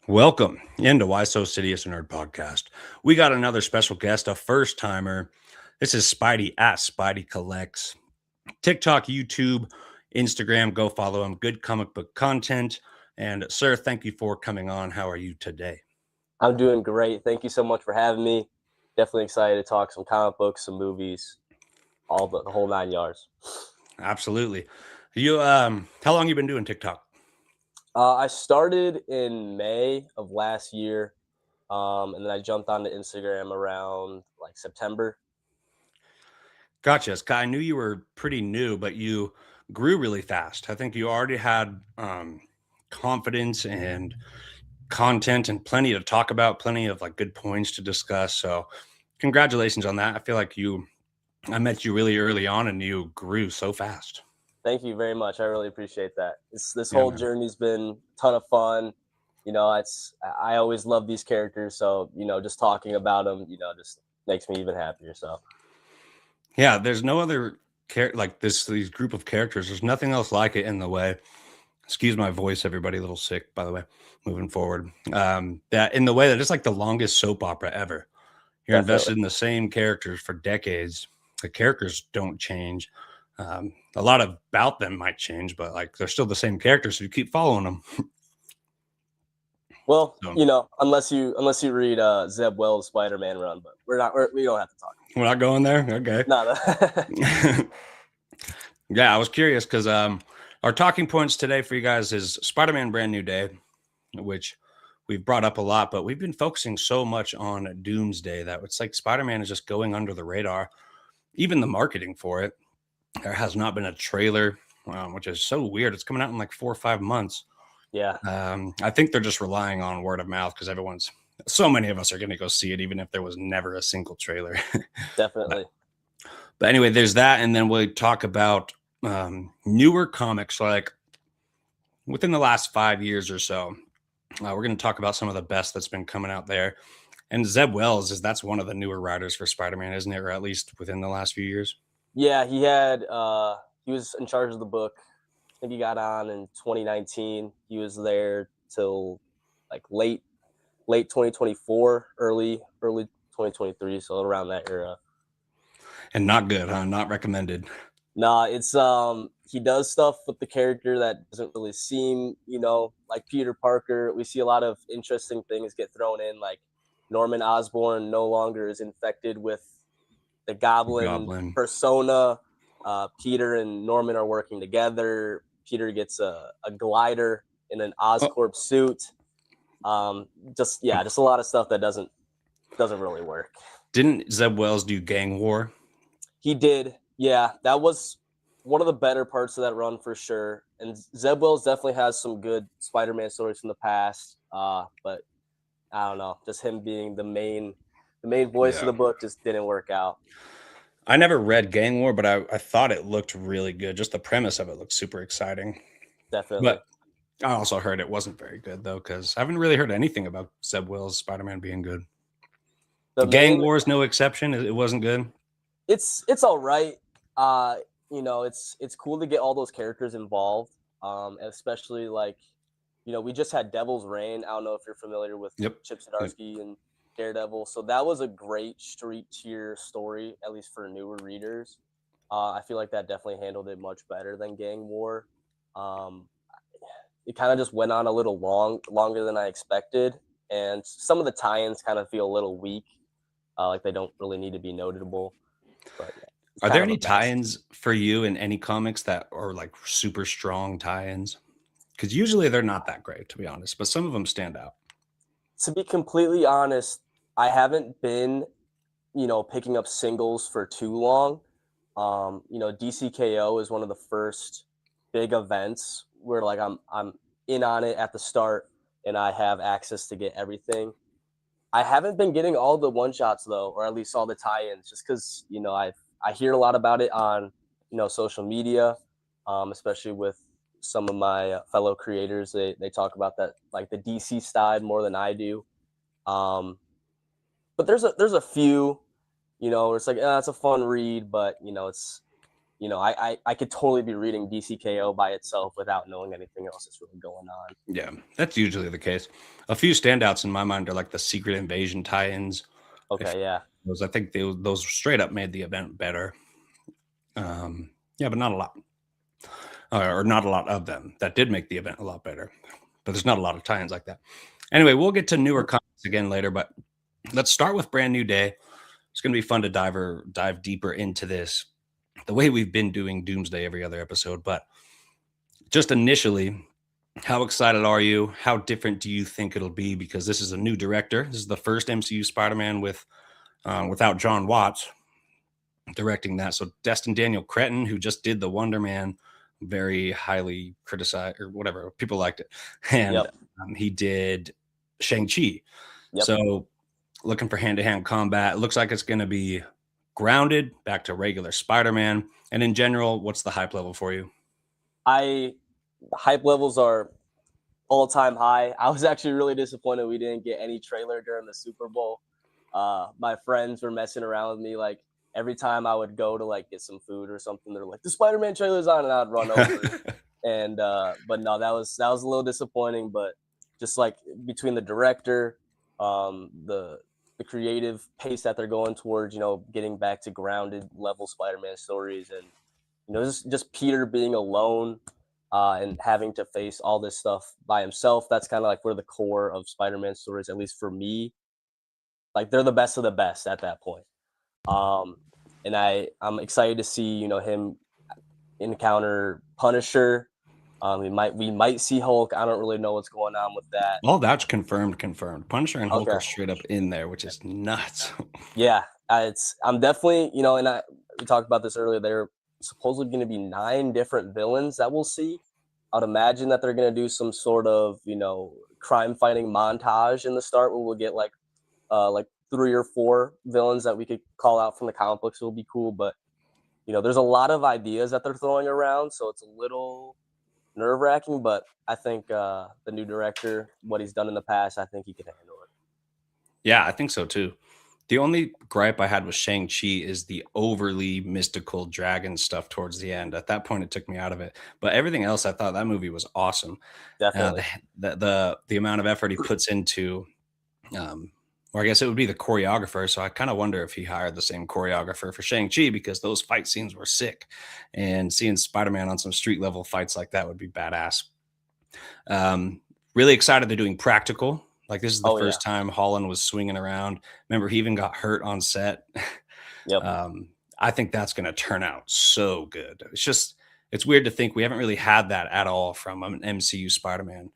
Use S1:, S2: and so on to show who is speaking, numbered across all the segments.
S1: Welcome into Why So Serious Nerd podcast. We got another special guest, a first timer. This is Spydey at Spydey Collects. TikTok, YouTube, Instagram, go follow him. Good comic book content. And sir, thank you for coming on. How are you today?
S2: I'm doing great. Thank you so much for having me. Definitely excited to talk some comic books, some movies, all the whole 9 yards.
S1: Absolutely. You how long you been doing TikTok?
S2: I started in May of last year, and then I jumped onto Instagram around like September.
S1: Gotcha. I knew you were pretty new, but you grew really fast. I think you already had confidence and content and plenty to talk about, plenty of like good points to discuss. So congratulations on that. I feel like I met you really early on and you grew so fast.
S2: Thank you very much. I really appreciate that. This
S1: Yeah,
S2: whole
S1: man.
S2: journey's been a ton of fun. I always love these characters, so just talking about them, just makes me even happier. So
S1: Yeah, there's no other like these group of characters. There's nothing else like it in the way. Excuse my voice, everybody. A little sick, by the way. Moving forward, that in the way that it's like the longest soap opera ever. You're
S2: definitely.
S1: invested in the same characters for decades. The characters don't change. A lot about them might change, but like they're still the same characters, so you keep following them.
S2: Well,
S1: So
S2: unless you read Zeb Wells' Spider-Man run, but we don't have to talk.
S1: we're not going there. Okay.
S2: No.
S1: Yeah, I was curious because our talking points today for you guys is Spider-Man Brand New Day, which we've brought up a lot, but we've been focusing so much on Doomsday that it's like Spider-Man is just going under the radar. Even the marketing for it, there has not been a trailer, which is so weird. It's coming out in like 4 or 5 months.
S2: Yeah,
S1: I think they're just relying on word of mouth because so many of us are going to go see it, even if there was never a single trailer. but,
S2: definitely.
S1: but anyway, there's that. And then we'll talk about newer comics, like within the last 5 years or so. We're going to talk about some of the best that's been coming out there. And Zeb Wells that's one of the newer writers for Spider-Man, isn't it? Or at least within the last few years.
S2: Yeah, he was in charge of the book. I think he got on in 2019. He was there till like late 2024, early 2023, so around that era.
S1: And not good, huh? Not recommended.
S2: Nah, it's he does stuff with the character that doesn't really seem, like Peter Parker. We see a lot of interesting things get thrown in, like Norman Osborn no longer is infected with the Goblin
S1: Goblin.
S2: persona. Peter and Norman are working together. Peter gets a glider in an
S1: Oh,
S2: Oscorp suit. Just a lot of stuff that doesn't really work.
S1: didn't Zeb Wells do Gang War?
S2: He did. Yeah, that was one of the better parts of that run for sure. And Zeb Wells definitely has some good Spider-Man stories from the past. But I don't know, just him being the main voice of
S1: Yeah.
S2: the book just didn't work out.
S1: I never read Gang War, but I thought it looked really good. Just the premise of it looked super exciting.
S2: Definitely.
S1: But I also heard it wasn't very good, though, because I haven't really heard anything about Zeb Wells' Spider-Man being good.
S2: The
S1: Gang
S2: main
S1: War is no exception. It wasn't good.
S2: it's all right. Uh, it's cool to get all those characters involved. Especially like, we just had Devil's Reign. I don't know if you're familiar with
S1: Yep.
S2: Chip Zdarsky and Daredevil. So that was a great street tier story, at least for newer readers. I feel like that definitely handled it much better than Gang War. Um, it kind of just went on a little longer than I expected, and some of the tie-ins kind of feel a little weak, like they don't really need to be notable. But yeah, it's
S1: Are
S2: kind
S1: there
S2: of a
S1: any
S2: mess.
S1: tie-ins for you in any comics that are like super strong tie-ins? Because usually they're not that great, to be honest, but some of them stand out.
S2: To be completely honest, I haven't been, picking up singles for too long. DCKO is one of the first big events where like I'm in on it at the start and I have access to get everything. I haven't been getting all the one shots though, or at least all the tie-ins, just because I hear a lot about it on social media, especially with some of my fellow creators. They talk about that like the DC side more than I do. Um, but there's a few, where it's like it's a fun read, but it's I could totally be reading DCKO by itself without knowing anything else that's really going on.
S1: Yeah, that's usually the case. A few standouts in my mind are like the Secret Invasion tie-ins. If
S2: Okay, yeah.
S1: those, I think those straight up made the event better. Yeah, but not a lot, or not a lot of them. That did make the event a lot better, but there's not a lot of tie-ins like that. Anyway, we'll get to newer comics again later, but let's start with Brand New Day. It's going to be fun to dive deeper into this, the way we've been doing Doomsday every other episode. But just initially, how excited are you? How different do you think it'll be? Because this is a new director. This is the first MCU Spider-Man without John Watts directing that. So Destin Daniel Cretton, who just did the Wonder Man, very highly criticized or whatever, people liked it, and
S2: Yep.
S1: he did Shang-Chi.
S2: Yep.
S1: So looking for hand-to-hand combat. It looks like it's going to be grounded back to regular Spider-Man. And in general, what's the hype level for you?
S2: Hype levels are all-time high. I was actually really disappointed we didn't get any trailer during the Super Bowl. My friends were messing around with me, like every time I would go to like get some food or something, they're like, the Spider-Man trailer's on, and I'd run over. And but no, that was a little disappointing. But just like between the director, the creative pace that they're going towards, getting back to grounded level Spider-Man stories, and just Peter being alone and having to face all this stuff by himself. That's kind of like where the core of Spider-Man stories, at least for me, like they're the best of the best at that point. And I'm excited to see him encounter Punisher. We might see Hulk. I don't really know what's going on with that.
S1: Well, that's confirmed. Punisher and Hulk
S2: Okay.
S1: are straight up in there, which is nuts.
S2: Yeah, I'm definitely, and we talked about this earlier. There are supposedly going to be 9 different villains that we'll see. I'd imagine that they're going to do some sort of crime fighting montage in the start, where we'll get like 3 or 4 villains that we could call out from the comic books. It'll be cool, but there's a lot of ideas that they're throwing around, so it's a little nerve-wracking. But I think the new director, what he's done in the past, I think he can handle it.
S1: Yeah, I think so too. The only gripe I had with Shang-Chi is the overly mystical dragon stuff towards the end. At that point, it took me out of it. But everything else, I thought that movie was awesome.
S2: Definitely.
S1: The amount of effort he puts into, or I guess it would be the choreographer. So I kind of wonder if he hired the same choreographer for Shang-Chi, because those fight scenes were sick. And seeing Spider-Man on some street level fights like that would be badass. Really excited they're doing practical. Like, this is the first time Holland was swinging around. Remember, he even got hurt on set.
S2: Yep.
S1: I think that's going to turn out so good. It's weird to think we haven't really had that at all from an MCU Spider-Man.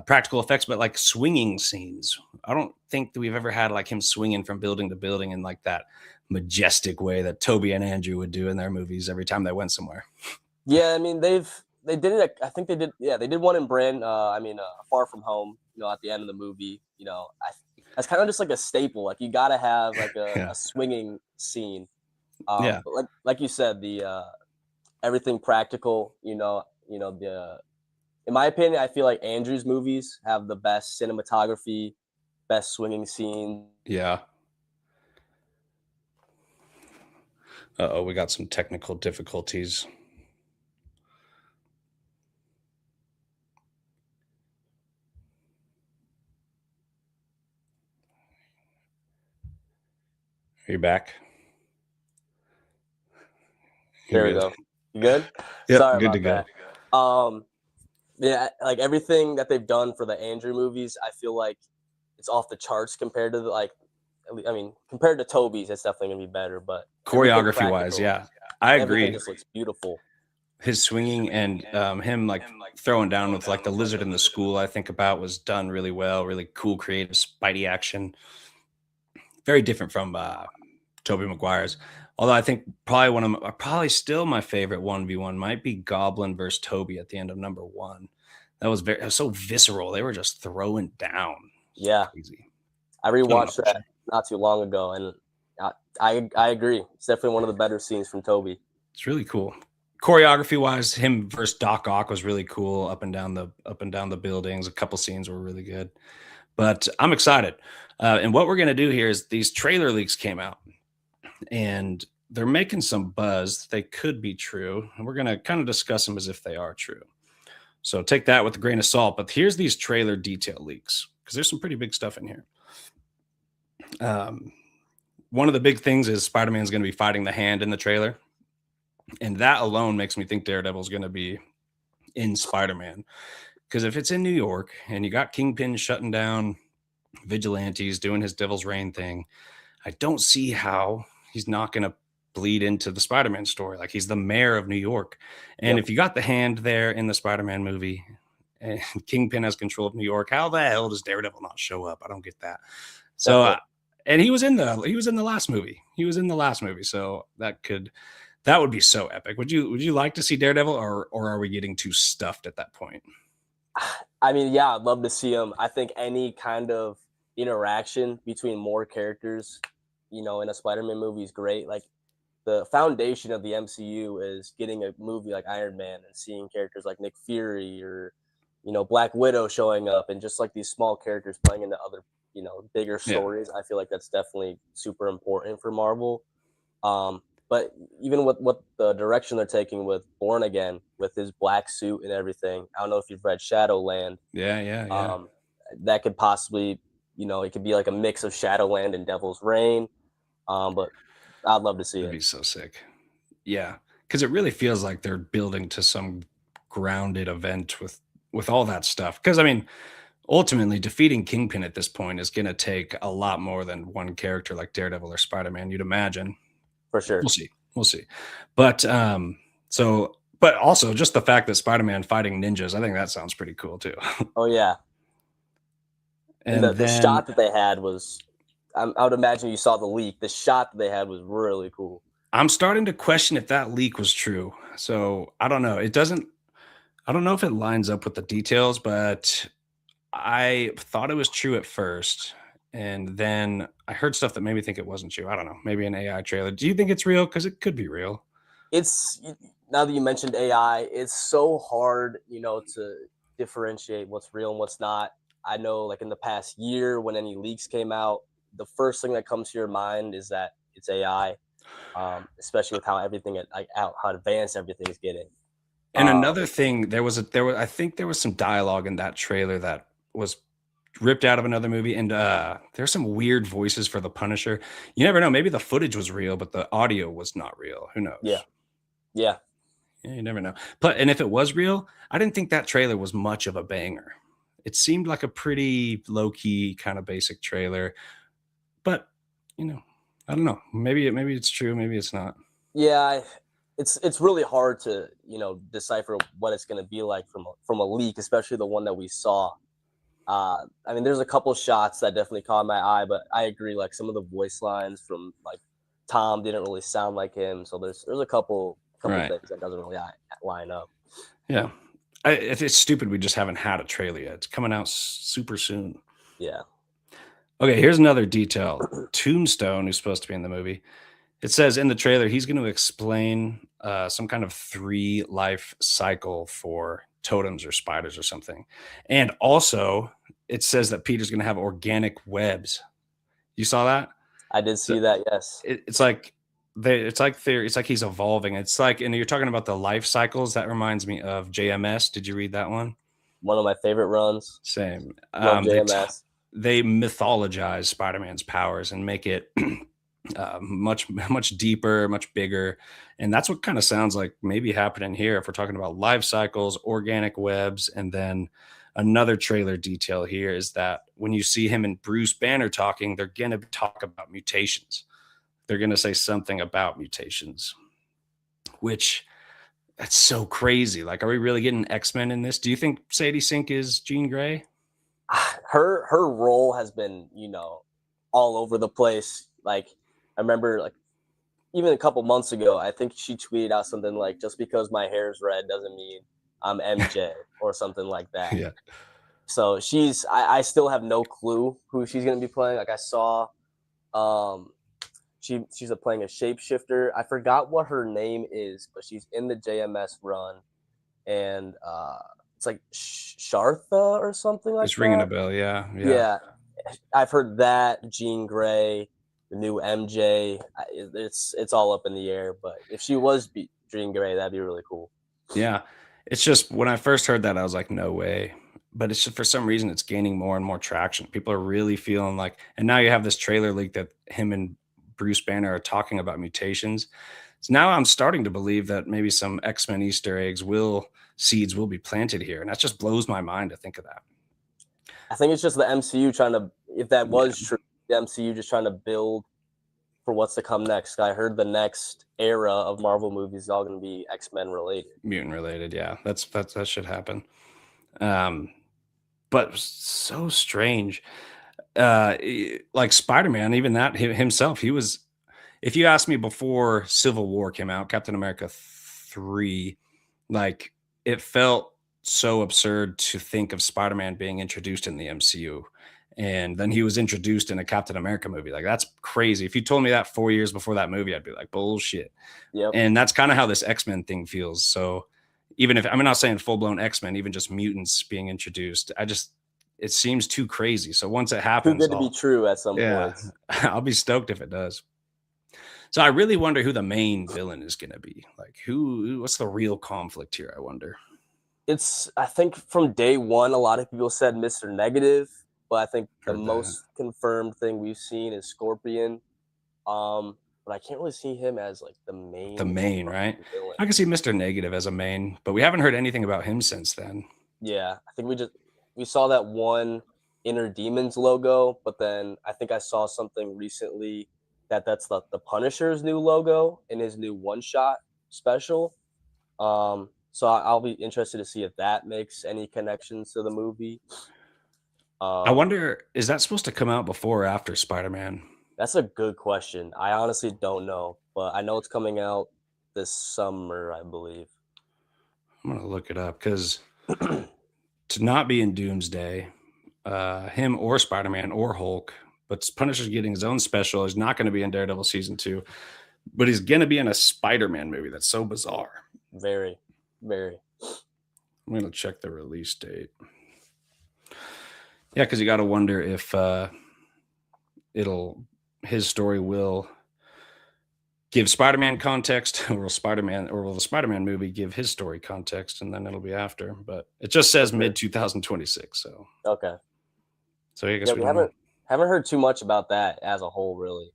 S1: Practical effects, but like swinging scenes. I don't think that we've ever had like him swinging from building to building in like that majestic way that Toby and Andrew would do in their movies every time they went somewhere.
S2: Yeah, I mean they did it. I think they did. Yeah, they did one in Far From Home. At the end of the movie, that's kind of just like a staple. Like, you got to have like a swinging scene.
S1: Yeah.
S2: But like you said, the everything practical. In my opinion, I feel like Andrew's movies have the best cinematography, best swinging scenes.
S1: Yeah. Uh-oh, we got some technical difficulties. Are you back?
S2: There we go. You good?
S1: Yep,
S2: Sorry
S1: good
S2: about
S1: to
S2: that. Yeah, like everything that they've done for the Andrew movies, I feel like it's off the charts compared to compared to Toby's, it's definitely gonna be better. But
S1: choreography wise, yeah, I agree.
S2: Everything just looks beautiful.
S1: His swinging and him like throwing down with like the lizard in the school, I think about, was done really well. Really cool, creative Spidey action. Very different from Tobey Maguire's. Although I think probably still my favorite 1v1 might be Goblin versus Toby at the end of number 1. That was so visceral. They were just throwing down.
S2: Yeah, crazy. I rewatched that not too long ago, and I agree. It's definitely one of the better scenes from Toby.
S1: It's really cool. Choreography wise, him versus Doc Ock was really cool. Up and down the buildings. A couple scenes were really good. But I'm excited. And what we're gonna do here is these trailer leaks came out. And they're making some buzz. They could be true, and we're gonna kind of discuss them as if they are true. So take that with a grain of salt. But here's these trailer detail leaks because there's some pretty big stuff in here. Um, One of the big things is Spider-Man's going to be fighting the Hand in the trailer, and that alone makes me think Daredevil's going to be in Spider-Man. Because if it's in New York and you got Kingpin shutting down vigilantes, doing his Devil's Reign thing, I don't see how he's not going to bleed into the Spider-Man story. Like he's the mayor of New York, and
S2: Yep,
S1: if you got the Hand there in the Spider-Man movie, and Kingpin has control of New York, how the hell does Daredevil not show up? I don't get that. So,
S2: definitely.
S1: and he was in the last movie. He was in the last movie, so that would be so epic. Would you like to see Daredevil, or are we getting too stuffed at that point?
S2: I mean, yeah, I'd love to see him. I think any kind of interaction between more characters, in a Spider-Man movie is great. Like the foundation of the MCU is getting a movie like Iron Man and seeing characters like Nick Fury or Black Widow showing up, and just like these small characters playing into other bigger
S1: Yeah,
S2: stories. I feel like that's definitely super important for Marvel. But even with what the direction they're taking with Born Again, with his black suit and everything, I don't know if you've read Shadowland.
S1: yeah, yeah, yeah.
S2: Um, that could possibly, it could be like a mix of Shadowland and Devil's Reign. But I'd love to see
S1: That'd
S2: it
S1: be so sick. Yeah, because it really feels like they're building to some grounded event with all that stuff. Because I mean, ultimately, defeating Kingpin at this point is going to take a lot more than one character like Daredevil or Spider Man. You'd imagine.
S2: for sure.
S1: We'll see. We'll see. But but also just the fact that Spider Man fighting ninjas, I think that sounds pretty cool too.
S2: Oh yeah, and
S1: And
S2: the
S1: then
S2: shot that they had was, I would imagine you saw the leak. The shot that they had was really cool.
S1: I'm starting to question if that leak was true. So I don't know. It doesn't. I don't know if it lines up with the details, but I thought it was true at first, and then I heard stuff that made me think it wasn't true. I don't know, maybe an AI trailer. Do you think it's real? Because it could be real.
S2: It's Now that you mentioned AI, it's so hard, to differentiate what's real and what's not. I know, like in the past year, when any leaks came out, the first thing that comes to your mind is that it's AI, especially with how like how advanced everything is getting.
S1: And
S2: Um,
S1: another thing, there was I think there was some dialogue in that trailer that was ripped out of another movie, and there's some weird voices for the Punisher. You never know. Maybe the footage was real, but the audio was not real. Who
S2: yeah,
S1: knows?
S2: yeah,
S1: Yeah, you never know. But and if it was real, I didn't think that trailer was much of a banger. It seemed like a pretty low key kind of basic trailer, but you know, I don't know. Maybe it's true. Maybe it's not.
S2: yeah. It's really hard to decipher what it's going to be like from a leak, especially the one that we saw. I mean, there's a couple shots that definitely caught my eye, but I agree. Like some of the voice lines from like Tom didn't really sound like him, so there's a couple
S1: Right.
S2: things that doesn't really line up.
S1: Yeah. It's stupid. We just haven't had a trailer yet. It's coming out super soon.
S2: Yeah,
S1: Okay, here's another detail. Tombstone, who's supposed to be in the movie, it says in the trailer he's going to explain some kind of 3 life cycle for totems or spiders or something. And also, it says that Peter's going to have organic webs. You saw that?
S2: I did
S1: So
S2: see that. Yes,
S1: it's like it's like he's evolving. It's like, and you're talking about the life cycles. That reminds me of JMS. Did you read that one?
S2: one of my favorite runs.
S1: Same.
S2: Love JMS.
S1: They mythologize Spider-Man's powers and make it much deeper, much bigger, and that's what kind of sounds like maybe happening here. If we're talking about life cycles, organic webs, and then another trailer detail here is that when you see him and Bruce Banner talking, they're gonna talk about mutations. They're gonna say something about mutations, which that's so crazy. Like, are we really getting X-Men in this? Do you think Sadie Sink is Jean Grey?
S2: Her role has been all over the place. Like I remember, like even a couple months ago, I think she tweeted out something like, "Just because my hair's red doesn't mean I'm MJ," or something like that.
S1: Yeah.
S2: So I still have no clue who she's gonna be playing. Like I saw, um, she's playing a shapeshifter. I forgot what her name is, but she's in the JMS run, and it's like Shartha or something like
S1: It's ringing a
S2: that.
S1: bell. Yeah. Yeah.
S2: Yeah, I've heard that Jean Grey. the new MJ. It's all up in the air. But if she was Jean Grey, that'd be really cool.
S1: Yeah. It's just when I first heard that, I was like, no way. But it's just for some reason it's gaining more and more traction. People are really feeling like, and now you have this trailer leak that him and Bruce Banner are talking about mutations. So now I'm starting to believe that maybe some X-Men Easter eggs seeds will be planted here. And that just blows my mind to think of that.
S2: I think it's just the MCU trying to, if that
S1: Yeah.
S2: was true, the MCU just trying to build for what's to come next. I heard the next era of Marvel movies is all going to be X-Men related.
S1: Mutant related. Yeah. That should happen. But so strange. Like Spider-Man, even that himself, he was, if you asked me before Civil War came out, Captain America 3, like it felt so absurd to think of Spider-Man being introduced in the MCU. And then he was introduced in a Captain America movie. Like that's crazy. If you told me that 4 years before that movie, I'd be like, bullshit.
S2: Yep.
S1: And that's kind of how this X-Men thing feels. So even if I'm not saying full-blown X-Men, even just mutants being introduced, it seems too crazy. So once it
S2: Too
S1: happens,
S2: good to be true at some points.
S1: I'll be stoked if it does. So I really wonder who the main villain is going to be. Like what's the real conflict here? I wonder.
S2: I think from day one, a lot of people said Mr. Negative, but I think the
S1: Heard that.
S2: most confirmed thing we've seen is Scorpion. But I can't really see him as like the main
S1: Right?
S2: villain.
S1: I can see Mr. Negative as a main, but we haven't heard anything about him since then.
S2: Yeah, I think we saw that one Inner Demons logo, but then I think I saw something recently that's the Punisher's new logo in his new one-shot special. So I'll be interested to see if that makes any connections to the movie.
S1: I wonder, is that supposed to come out before or after Spider-Man?
S2: That's a good question. I honestly don't know, but I know it's coming out this summer, I believe.
S1: I'm gonna look it up because to not be in Doomsday, him or Spider-Man or Hulk, but Punisher's getting his own special. He's not going to be in Daredevil season 2, but he's going to be in a Spider-Man movie. That's so bizarre.
S2: Very, very.
S1: I'm going to check the release date. Yeah, because you got to wonder if his story will give Spider-Man context, or will the Spider-Man movie give his story context, and then it'll be after. But it just says mid 2026. So
S2: okay.
S1: So I guess we
S2: haven't heard too much about that as a whole, really.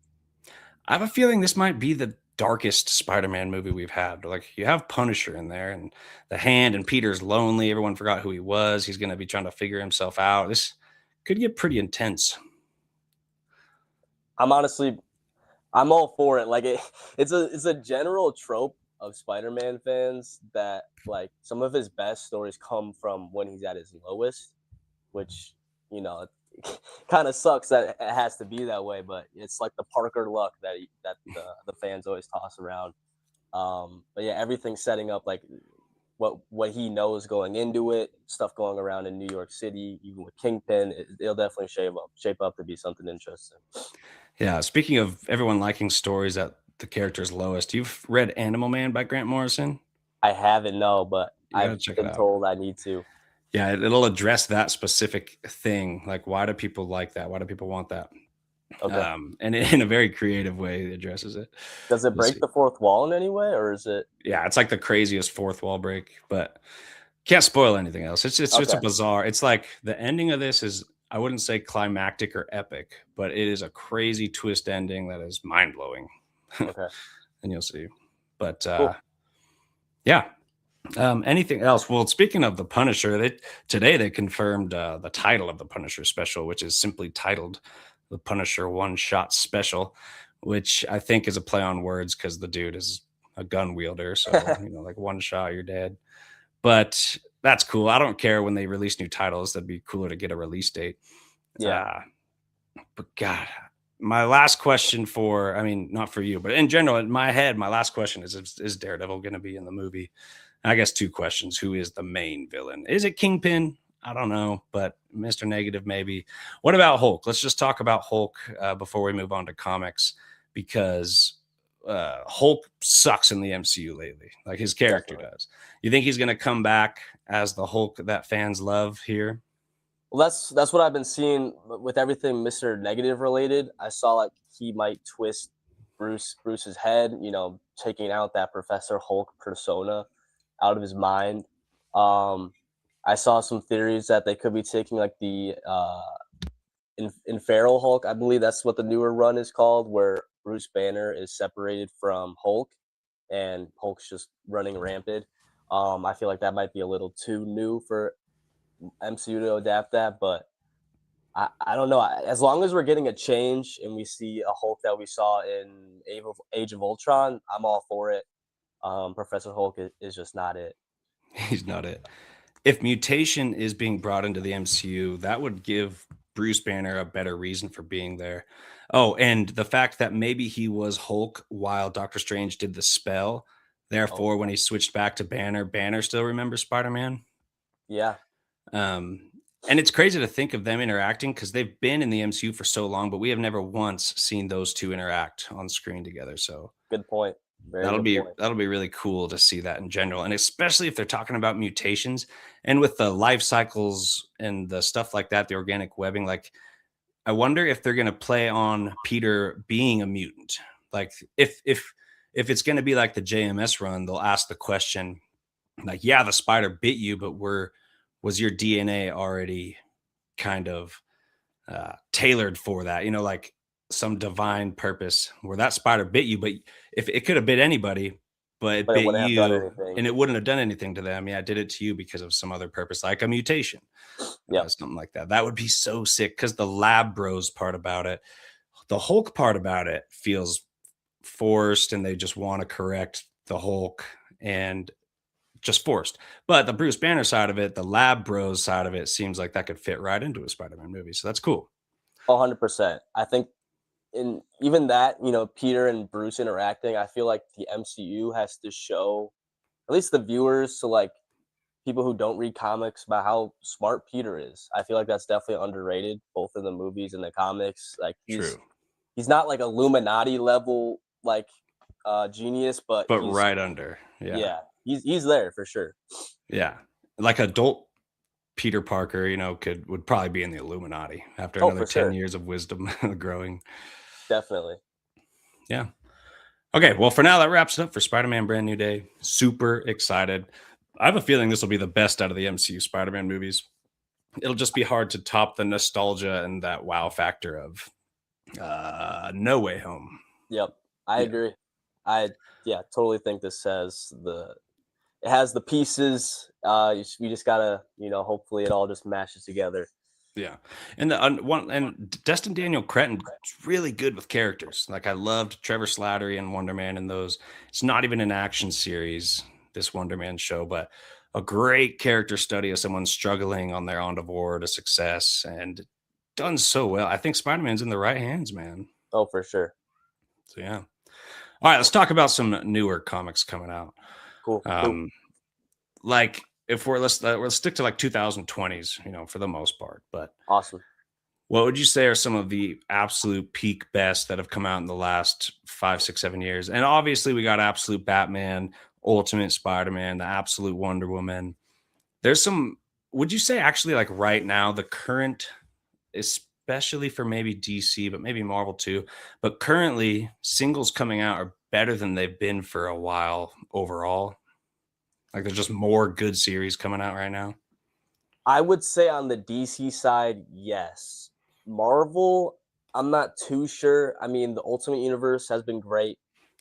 S1: I have a feeling this might be the darkest Spider-Man movie we've had. Like you have Punisher in there, and the Hand, and Peter's lonely. Everyone forgot who he was. He's going to be trying to figure himself out. This could get pretty intense.
S2: I'm all for it. Like it's a general trope of Spider-Man fans that like some of his best stories come from when he's at his lowest, which kind of sucks that it has to be that way, but it's like the Parker luck that the fans always toss around. But yeah, everything's setting up like what he knows going into it, stuff going around in New York City, even with Kingpin, it'll definitely shape up to be something interesting.
S1: Yeah, speaking of everyone liking stories at the character's lowest, you've read Animal Man by Grant Morrison?
S2: I haven't, no, but I've been
S1: out.
S2: told I need to.
S1: Yeah, it'll address that specific thing. Like, why do people like that? Why do people want that?
S2: Okay.
S1: And in a very creative way, it addresses it.
S2: Does it break the fourth wall in any way, or is it?
S1: Yeah, it's like the craziest fourth wall break, but can't spoil anything else. It's a bizarre. It's like the ending of this is, I wouldn't say climactic or epic, but it is a crazy twist ending that is mind blowing.
S2: Okay.
S1: And you'll see. But
S2: Cool.
S1: yeah. Anything else? Well, speaking of the Punisher, today they confirmed the title of the Punisher special, which is simply titled the Punisher One Shot Special, which I think is a play on words because the dude is a gun wielder. So, like one shot, you're dead. But that's cool. I don't care when they release new titles. That'd be cooler to get a release date.
S2: Yeah.
S1: But God, my last question not for you, but in general, in my head, my last question is Daredevil going to be in the movie? I guess two questions. Who is the main villain? Is it Kingpin? I don't know, but Mr. Negative, maybe. What about Hulk? Let's just talk about Hulk before we move on to comics, because Hulk sucks in the MCU lately. Like his character does. You think he's going to come back as the Hulk that fans love here?
S2: Well, that's what I've been seeing with everything Mr. Negative related. I saw like he might twist Bruce's head, taking out that Professor Hulk persona out of his mind. Um, I saw some theories that they could be taking like the Feral Hulk. I believe that's what the newer run is called, where Bruce Banner is separated from Hulk, and Hulk's just running rampant. I feel like that might be a little too new for MCU to adapt that, but I don't know. As long as we're getting a change and we see a Hulk that we saw in Age of Ultron, I'm all for it. Professor Hulk is just not it.
S1: He's not it. If mutation is being brought into the MCU, that would give Bruce Banner a better reason for being there. Oh, and the fact that maybe he was Hulk while Doctor Strange did the spell.
S2: Oh,
S1: Therefore, when he switched back to Banner, Banner still remembers Spider-Man.
S2: yeah,
S1: Um, and it's crazy to think of them interacting because they've been in the MCU for so long, but we have never once seen those two interact on screen together. So
S2: good point. Very
S1: that'll
S2: good
S1: be
S2: point.
S1: that'll be really cool to see that in general, and especially if they're talking about mutations and with the life cycles and the stuff like that, the organic webbing. Like, I wonder if they're gonna play on Peter being a mutant. Like, if it's gonna be like the JMS run, they'll ask the question like, "Yeah, the spider bit you, but was your DNA already kind of tailored for that, like some divine purpose where that spider bit you, but if it could have bit anybody, but it
S2: But it
S1: bit
S2: wouldn't have done
S1: you
S2: anything.
S1: and it wouldn't have done anything to them. Yeah, it did it to you because of some other purpose, like a mutation,
S2: Yep.
S1: something like that. That would be so sick because the lab bros part about it, the Hulk part about it feels forced and they just want to correct the Hulk and just forced. But the Bruce Banner side of it, the lab bros side of it seems like that could fit right into a Spider-Man movie. So that's cool.
S2: 100%. I think in even that, Peter and Bruce interacting, I feel like the MCU has to show at least the viewers to like people who don't read comics about how smart Peter is. I feel like that's definitely underrated, both in the movies and the comics. Like he's
S1: True.
S2: he's not like Illuminati level like genius, but
S1: But
S2: he's
S1: right under. Yeah.
S2: yeah, he's there for sure.
S1: Yeah. Like adult Peter Parker, would probably be in the Illuminati after
S2: Oh,
S1: another
S2: for
S1: 10
S2: sure,
S1: years of wisdom growing.
S2: definitely.
S1: Yeah. Okay. Well, for now, that wraps it up for Spider Man Brand New Day. Super excited. I have a feeling this will be the best out of the MCU Spider Man movies. It'll just be hard to top the nostalgia and that wow factor of No Way Home.
S2: Yep, I
S1: Yeah.
S2: agree. I yeah, totally think this has the it has the pieces. We just gotta, hopefully it all just mashes together.
S1: Yeah, and the one and Destin Daniel Cretton's really good with characters. Like I loved Trevor Slattery and Wonder Man and those. It's not even an action series, this Wonder Man show, but a great character study of someone struggling on their on to board to success and done so well. I think Spider Man's in the right hands, man.
S2: Oh, for sure.
S1: So yeah. All right, let's talk about some newer comics coming out.
S2: Cool, cool.
S1: Um, like if let's stick to like 2020s, for the most part, but
S2: Awesome.
S1: what would you say are some of the absolute peak best that have come out in the last 5, 6, 7 years? And obviously, we got absolute Batman, Ultimate Spider-Man, the absolute Wonder Woman. There's some. Would you say actually, like right now, the current, especially for maybe DC, but maybe Marvel too, but currently singles coming out are better than they've been for a while overall. Like there's just more good series coming out right now.
S2: I would say on the DC side, yes. Marvel, I'm not too sure. I mean, the Ultimate Universe has been great.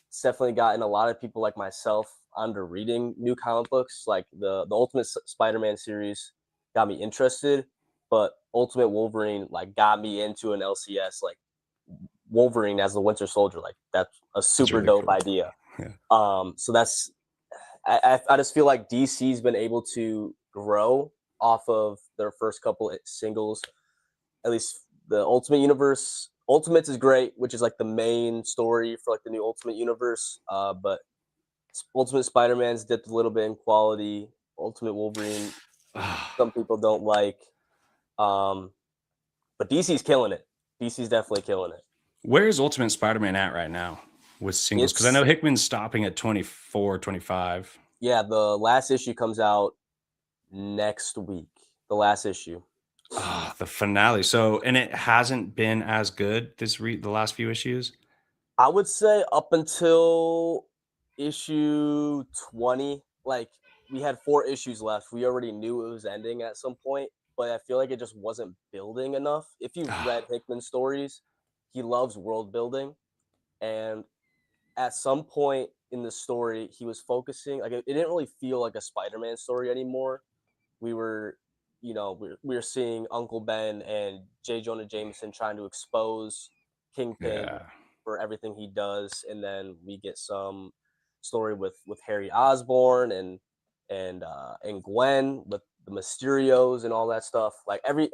S2: It's definitely gotten a lot of people like myself under reading new comic books. Like the Ultimate Spider-Man series got me interested, but Ultimate Wolverine like got me into an LCS. Like Wolverine as the Winter Soldier, like that's a
S1: It's
S2: super
S1: really
S2: dope
S1: cool.
S2: idea.
S1: Yeah.
S2: So that's I just feel like DC's been able to grow off of their first couple singles. At least the Ultimate Universe, Ultimates is great, which is like the main story for like the new Ultimate Universe. But Ultimate Spider-Man's dipped a little bit in quality. Ultimate Wolverine, some people don't like. Um, but DC's killing it. DC's definitely killing it.
S1: Where is Ultimate Spider-Man at right now with singles? Because I know
S2: It's
S1: Hickman's stopping at 24, 25.
S2: yeah, the last issue comes out next week. The last issue.
S1: Ah, the finale. So, and it hasn't been as good the last few issues?
S2: I would say up until issue 20, like we had 4 issues left. We already knew it was ending at some point, but I feel like it just wasn't building enough. If you've read
S1: Ah,
S2: Hickman's stories, he loves world building, and at some point in the story, he was focusing like it didn't really feel like a Spider-Man story anymore. We were, we were seeing Uncle Ben and J. Jonah Jameson trying to expose Kingpin
S1: yeah.
S2: for everything he does, and then we get some story with Harry Osborn and Gwen with the Mysterios and all that stuff. Like every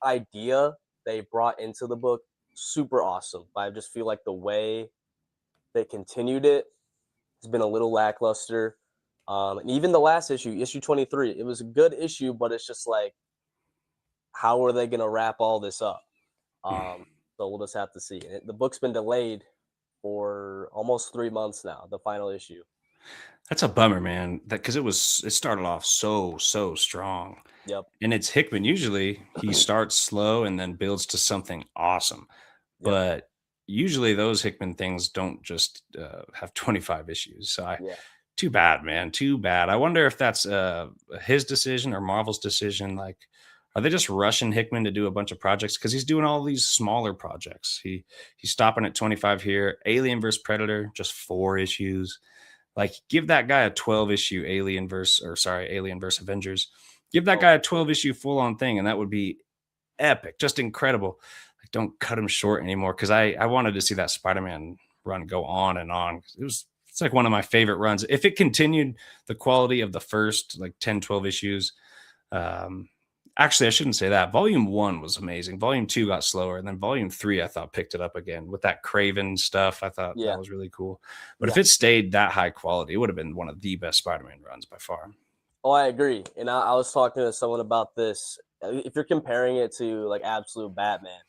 S2: idea they brought into the book, super awesome. But I just feel like the way they continued it has been a little lackluster. And even the last issue, issue 23, it was a good issue, but it's just like, how are they going to wrap all this up? So we'll just have to see. The book's been delayed for almost 3 months now, the final issue.
S1: That's a bummer, man. That because it started off so strong.
S2: Yep.
S1: And it's Hickman. Usually he starts slow and then builds to something awesome.
S2: Yep.
S1: But usually those Hickman things don't just have 25 issues.
S2: Yeah.
S1: Too bad, man. Too bad. I wonder if that's his decision or Marvel's decision. Like, are they just rushing Hickman to do a bunch of projects? Because he's doing all these smaller projects. He's stopping at 25 here. Alien versus Predator, just 4 issues. Like, give that guy a 12 issue Alien versus Avengers. Give that
S2: Oh,
S1: guy a 12 issue full on thing, and that would be epic, just incredible. Like, don't cut him short anymore because I wanted to see that Spider-Man run go on and on. It's like one of my favorite runs. If it continued the quality of the first like 10, 12 issues, um, actually, I shouldn't say that. Volume 1 was amazing. Volume 2 got slower, and then Volume 3 I thought picked it up again with that Craven stuff. I thought that
S2: yeah.
S1: was really cool. But if
S2: Yeah.
S1: it stayed that high quality, it would have been one of the best Spider-Man runs by far.
S2: Oh, I agree. And I was talking to someone about this. If you're comparing it to like Absolute Batman,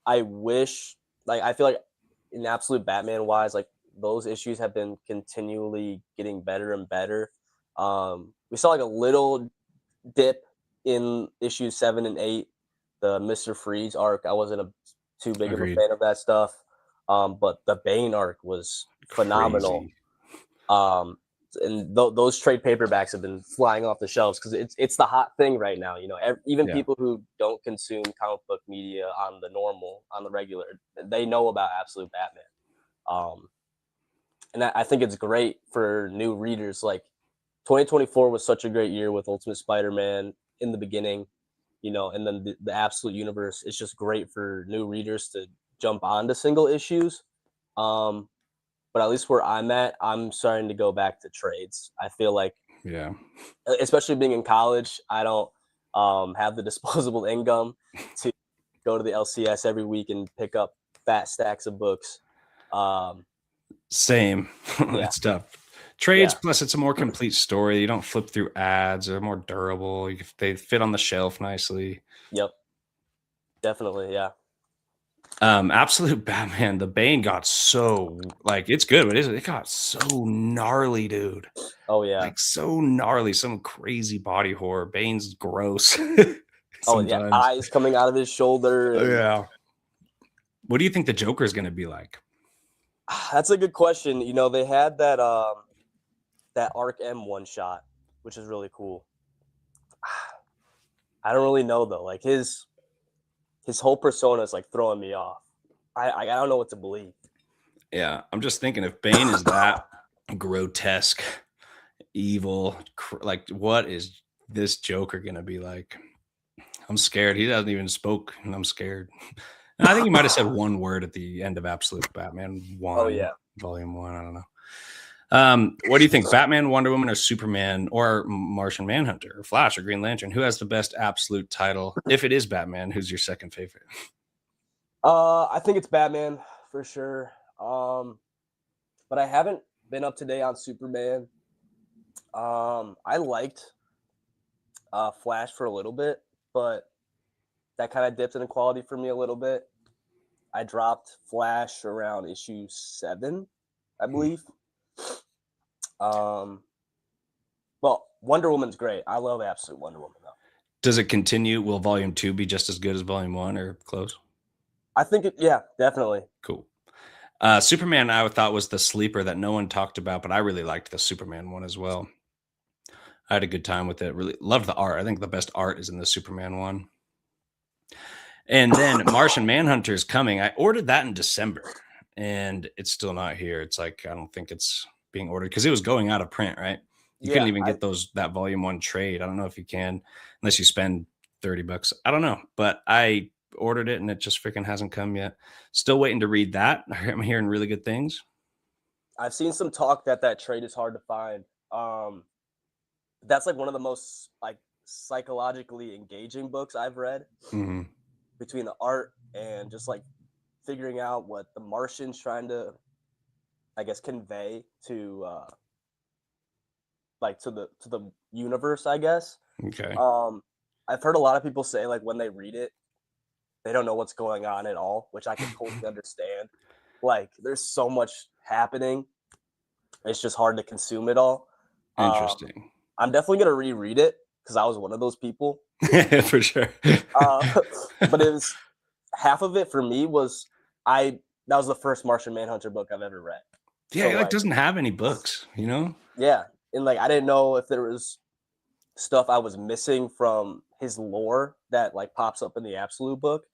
S2: I wish, like, I feel like in Absolute Batman wise, like those issues have been continually getting better and better. We saw like a little dip in issues 7 and 8, the Mr. Freeze arc. I wasn't too big of a
S1: Agreed.
S2: fan of that stuff. But the Bane arc was phenomenal.
S1: Crazy.
S2: Um, and those trade paperbacks have been flying off the shelves because it's the hot thing right now. Even
S1: Yeah.
S2: people who don't consume comic book media on the regular, they know about Absolute Batman. Um, and I think it's great for new readers. Like 2024 was such a great year with Ultimate Spider-Man in the beginning, and then the Absolute Universe. It's just great for new readers to jump onto single issues. Um, but at least where I'm at, I'm starting to go back to trades. I feel like,
S1: Yeah.
S2: especially being in college, I don't have the disposable income to go to the LCS every week and pick up fat stacks of books. Um,
S1: Same.
S2: yeah,
S1: It's tough. Trades,
S2: yeah,
S1: plus it's a more complete story. You don't flip through ads. They're more durable. They fit on the shelf nicely.
S2: yep, definitely, yeah.
S1: Absolute Batman. The Bane got so like it's good, but it got so gnarly, dude.
S2: Oh yeah,
S1: Like so gnarly. Some crazy body horror. Bane's gross
S2: oh yeah.
S1: sometimes.
S2: Eyes coming out of his shoulder, and
S1: Yeah. What do you think the Joker is going to be like?
S2: that's a good question. They had that Arc M one shot, which is really cool. I don't really know though. Like his whole persona is like throwing me off. I don't know what to believe.
S1: Yeah, I'm just thinking if Bane is that grotesque, evil, like what is this Joker gonna be like? I'm scared. He hasn't even spoke, and I'm scared. And I think he might have said one word at the end of Absolute Batman
S2: Oh
S1: One,
S2: yeah.
S1: Volume One. I don't know. What do you think? Batman, Wonder Woman, or Superman, or Martian Manhunter, or Flash, or Green Lantern? Who has the best absolute title? If it is Batman, who's your second favorite?
S2: I think it's Batman for sure. But I haven't been up to date on Superman. I liked Flash for a little bit, but that kind of dipped in quality for me a little bit. I dropped Flash around issue 7, I believe. Um, well, Wonder Woman's great. I love Absolute Wonder Woman though.
S1: Does it continue? Will volume 2 be just as good as volume 1 or close?
S2: I think yeah, definitely.
S1: Cool. Superman, I thought was the sleeper that no one talked about, but I really liked the Superman one as well. I had a good time with it. Really loved the art. I think the best art is in the Superman one. And then Martian Manhunter is coming. I ordered that in December and it's still not here. It's like, I don't think it's being ordered because it was going out of print, right? You couldn't
S2: Yeah,
S1: even get that volume 1 trade. I don't know if you can unless you spend $30. I don't know, but I ordered it and it just freaking hasn't come yet. Still waiting to read that. I'm hearing really good things.
S2: I've seen some talk that trade is hard to find. That's like one of the most like psychologically engaging books I've read,
S1: Hmm.
S2: between the art and just like figuring out what the Martian's trying to, I guess, convey to like to the universe, I guess.
S1: Okay.
S2: Um, I've heard a lot of people say like when they read it, they don't know what's going on at all, which I can totally understand. Like there's so much happening, it's just hard to consume it all. Um,
S1: Interesting.
S2: I'm definitely gonna reread it because I was one of those people.
S1: For sure.
S2: Uh, but it was half of it for me was I that was the first Martian Manhunter book I've ever read.
S1: Yeah,
S2: So
S1: he like
S2: like
S1: doesn't have any books, you know?
S2: yeah, and like I didn't know if there was stuff I was missing from his lore that like pops up in the Absolute book.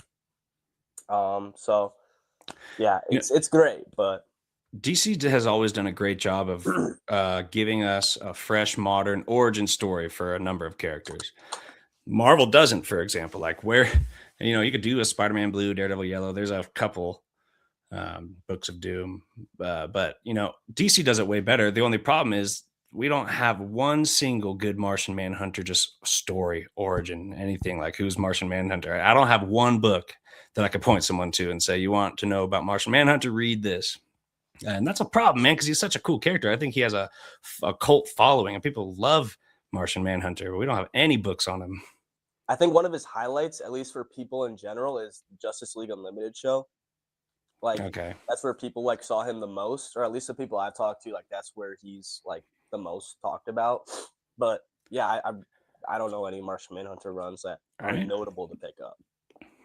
S2: So yeah,
S1: You know,
S2: it's great, but
S1: DC has always done a great job of giving us a fresh, modern origin story for a number of characters. Marvel doesn't, for example, like where you could do a Spider-Man Blue, Daredevil Yellow. There's a couple books of Doom, but DC does it way better. The only problem is we don't have one single good Martian Manhunter just story, origin, anything like who's Martian Manhunter. I don't have one book that I could point someone to and say, you want to know about Martian Manhunter, read this. And that's a problem, man, because he's such a cool character. I think he has a cult following and people love Martian Manhunter, but we don't have any books on him.
S2: I think one of his highlights, at least for people in general, is the Justice League Unlimited show. Like
S1: Okay.
S2: that's where people like saw him the most, or at least the people I've talked to, like that's where he's like the most talked about. But yeah, I don't know any Martian Manhunter runs that
S1: All
S2: are
S1: right.
S2: notable to pick up.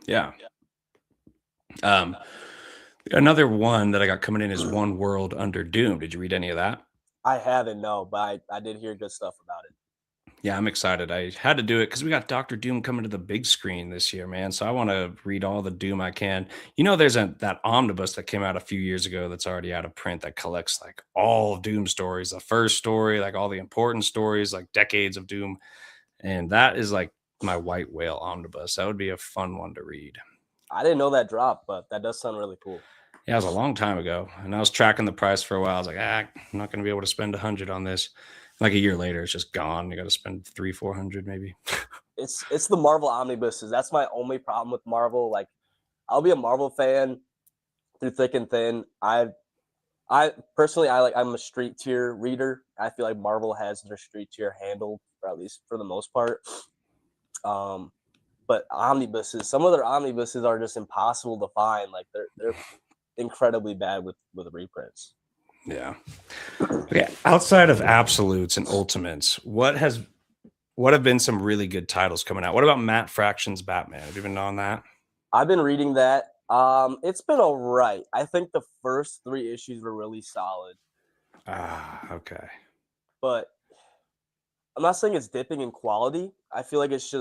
S1: Yeah. Um, Another one that I got coming in is One World Under Doom. Did you read any of that?
S2: I haven't, no, but I did hear good stuff about it.
S1: Yeah, I'm excited. I had to do it because we got Doctor Doom coming to the big screen this year, man. So I want to read all the Doom I can. There's that omnibus that came out a few years ago that's already out of print that collects like all Doom stories, the first story, like all the important stories, like decades of Doom. And that is like my white whale omnibus. That would be a fun one to read.
S2: I didn't know that dropped, but that does sound really cool.
S1: Yeah, it was a long time ago, and I was tracking the price for a while. I was like, I'm not going to be able to spend 100 on this. Like a year later, it's just gone. You got to spend 300-400 maybe.
S2: It's the Marvel omnibuses. That's my only problem with Marvel. Like I'll be a Marvel fan through thick and thin. I personally I'm a street tier reader. I feel like Marvel has their street tier handled, or at least for the most part. But omnibuses, some of their omnibuses are just impossible to find. Like they're incredibly bad with reprints.
S1: Yeah. Okay. Outside of absolutes and ultimates, what have been some really good titles coming out? What about Matt Fraction's Batman? Have you been on that?
S2: I've been reading that. It's been all right. I think the first 3 issues were really solid,
S1: Okay.
S2: but I'm not saying it's dipping in quality. I feel like it's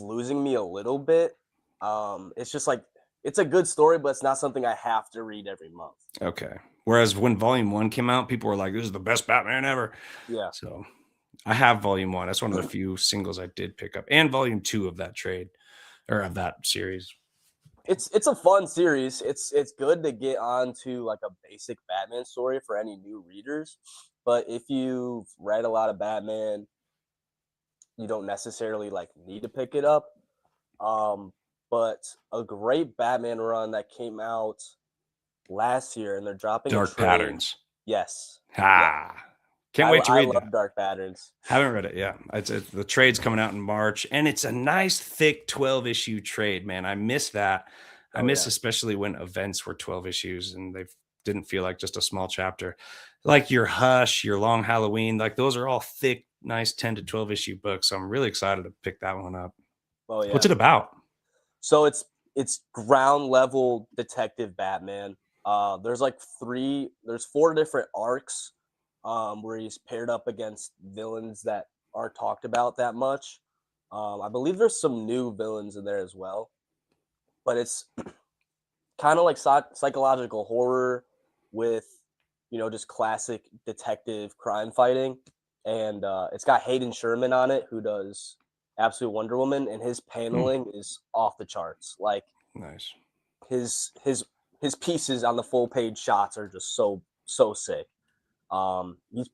S2: losing me a little bit. It's just like it's a good story, but it's not something I have to read every month.
S1: Okay. Whereas when Volume 1 came out, people were like, this is the best Batman ever.
S2: Yeah.
S1: So I have Volume 1. That's one of the few singles I did pick up, and Volume 2 of that trade or of that series.
S2: It's a fun series. It's good to get onto like a basic Batman story for any new readers. But if you've read a lot of Batman, you don't necessarily like need to pick it up. But a great Batman run that came out last year, and they're dropping a
S1: Dark
S2: trade.
S1: Patterns.
S2: Yes.
S1: Ah. Can't wait to
S2: I
S1: read
S2: love
S1: that.
S2: Dark Patterns.
S1: Haven't read it yet. The trade's coming out in March, and it's a nice, thick 12-issue trade, man. I miss that. I
S2: Oh
S1: miss
S2: yeah.
S1: especially when events were 12 issues and they didn't feel like just a small chapter. Like your Hush, your Long Halloween, like those are all thick nice 10 to 12 issue book. So I'm really excited to pick that one up.
S2: Oh
S1: What's
S2: yeah.
S1: it about?
S2: So it's ground level detective Batman. There's 4 different arcs where he's paired up against villains that aren't talked about that much. I believe there's some new villains in there as well, but it's kind of like psychological horror with just classic detective crime fighting, and it's got Hayden Sherman on it, who does Absolute Wonder Woman, and his paneling is off the charts. Like
S1: Nice.
S2: his his his pieces on the full page shots are just so sick. He's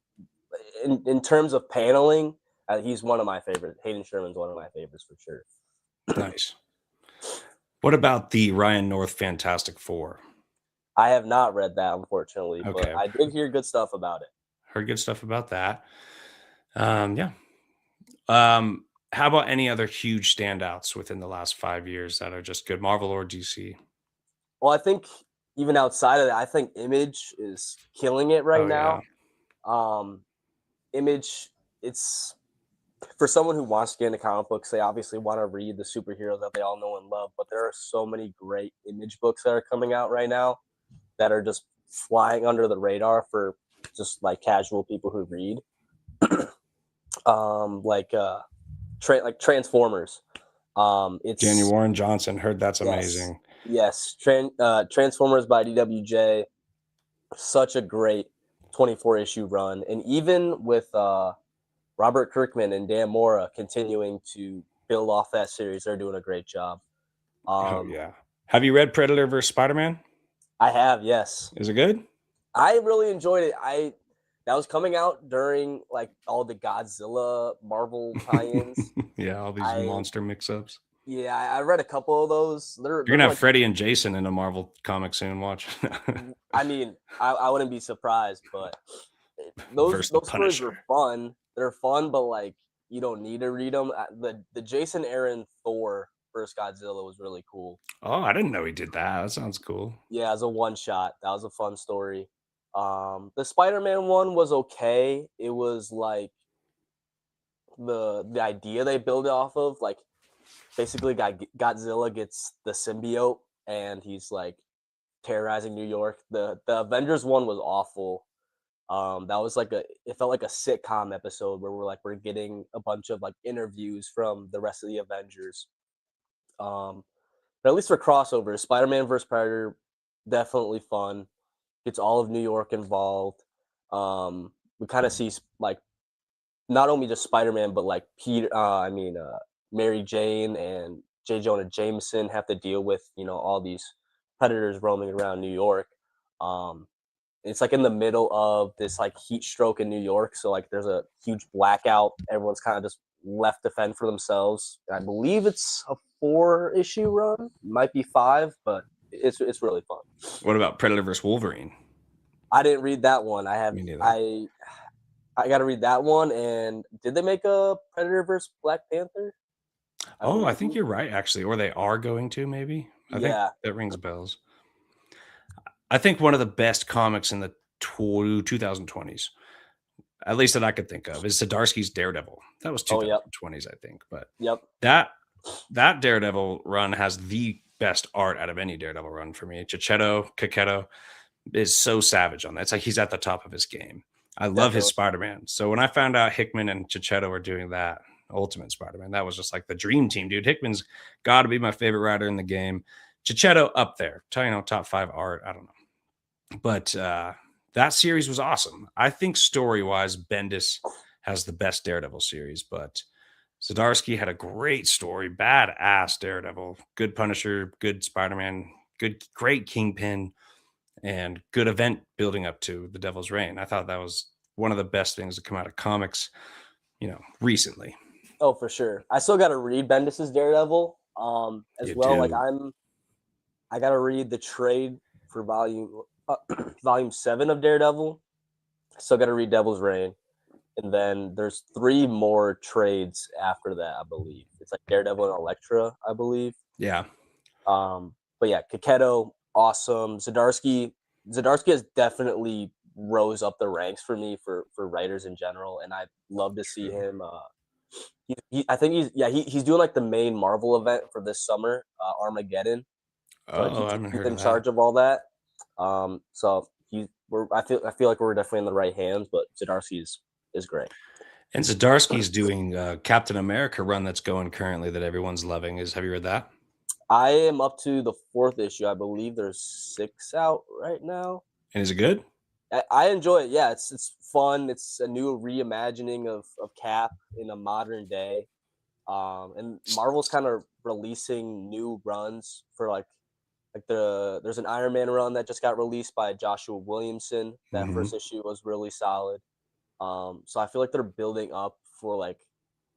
S2: in terms of paneling, he's one of my favorites. Hayden Sherman's one of my favorites for sure.
S1: Nice. What about the Ryan North Fantastic Four?
S2: I have not read that, unfortunately, but
S1: Okay.
S2: I did hear good stuff about it.
S1: Heard good stuff about that. Yeah. How about any other huge standouts within the last 5 years that are just good, Marvel or DC?
S2: Well, I think even outside of that, I think Image is killing it right
S1: Oh yeah.
S2: now. Um, Image, it's for someone who wants to get into comic books, they obviously want to read the superheroes that they all know and love, but there are so many great Image books that are coming out right now that are just flying under the radar for just like casual people who read. Like like Transformers.
S1: Daniel
S2: It's
S1: Warren Johnson. Heard that's
S2: yes,
S1: amazing.
S2: yes. Transformers by DWJ, such a great 24 issue run, and even with Robert Kirkman and Dan Mora continuing to build off that series, they're doing a great job.
S1: Oh
S2: Um,
S1: yeah. Have you read Predator vs. Spider-Man?
S2: I have, yes.
S1: Is it good?
S2: I really enjoyed it. I That was coming out during like all the Godzilla Marvel tie-ins.
S1: Yeah, all these
S2: I
S1: monster mix-ups.
S2: Yeah, I read a couple of those.
S1: You're
S2: They're
S1: gonna have
S2: like,
S1: Freddy and Jason in a Marvel comic soon. Watch.
S2: I mean, I wouldn't be surprised, but
S1: Versus the
S2: those stories were
S1: Punisher.
S2: fun. They're fun, but like you don't need to read them. The Jason Aaron Thor versus Godzilla was really cool.
S1: Oh, I didn't know he did that. That sounds cool.
S2: Yeah, as a one shot, that was a fun story. The Spider-Man one was okay. It was like the idea they build it off of, like basically Godzilla gets the symbiote and he's like terrorizing New York. The Avengers one was awful. That was like it felt like a sitcom episode where we're getting a bunch of like interviews from the rest of the Avengers. But at least for crossovers, Spider-Man versus Predator, definitely fun. Gets all of New York involved. We kind of see like not only just Spider-Man, but like Mary Jane and J. Jonah Jameson have to deal with all these predators roaming around New York. Um, it's like in the middle of this like heat stroke in New York, so like there's a huge blackout. Everyone's kind of just left to fend for themselves. And I believe it's a 4 issue run, might be 5, but it's really fun.
S1: What about Predator vs. Wolverine?
S2: I didn't read that one.
S1: Me neither.
S2: I got to read that one. And did they make a Predator versus Black Panther?
S1: I think you're right, actually. Or they are going to, maybe. I think
S2: Yeah.
S1: that rings bells. I think one of the best comics in the 2020s, at least that I could think of, is Zdarsky's Daredevil. That was
S2: Oh, yep.
S1: 2020s, I think. But
S2: Yep.
S1: that Daredevil run has the best art out of any Daredevil run for me. Kaketto is so savage on that. It's like he's at the top of his game. I love his
S2: Definitely.
S1: Spider-Man. So when I found out Hickman and Checchetto were doing that Ultimate Spider-Man, that was just like the dream team, dude. Hickman's got to be my favorite writer in the game. Checchetto up there, top 5 art. I don't know, but that series was awesome. I think story-wise, Bendis has the best Daredevil series, but Zdarsky had a great story, badass Daredevil, good Punisher, good Spider-Man, great Kingpin, and good event building up to the Devil's Reign. I thought that was one of the best things to come out of comics, recently.
S2: Oh, for sure. I still got to read Bendis's Daredevil as
S1: You
S2: well.
S1: do.
S2: Like I got to read the trade for volume 7 of Daredevil. Still got to read Devil's Reign. And then there's 3 more trades after that, I believe. It's like Daredevil and Elektra, I believe.
S1: Yeah.
S2: But yeah, Kaketto, awesome. Zdarsky has definitely rose up the ranks for me for writers in general, and I love to see
S1: True.
S2: him. I think he's doing like the main Marvel event for this summer, Armageddon. So like
S1: Oh, I haven't
S2: he's
S1: heard
S2: in
S1: of that.
S2: charge of all that. So I feel like we're definitely in the right hands, but Zdarsky is great.
S1: And Zdarsky's doing Captain America run that's going currently that everyone's loving. Have you read that?
S2: I am up to the fourth issue. I believe there's six out right now.
S1: And is it good?
S2: I enjoy it. Yeah, it's fun. It's a new reimagining of Cap in a modern day. And Marvel's kind of releasing new runs for like there's an Iron Man run that just got released by Joshua Williamson. That
S1: Hmm.
S2: first issue was really solid. So I feel like they're building up for like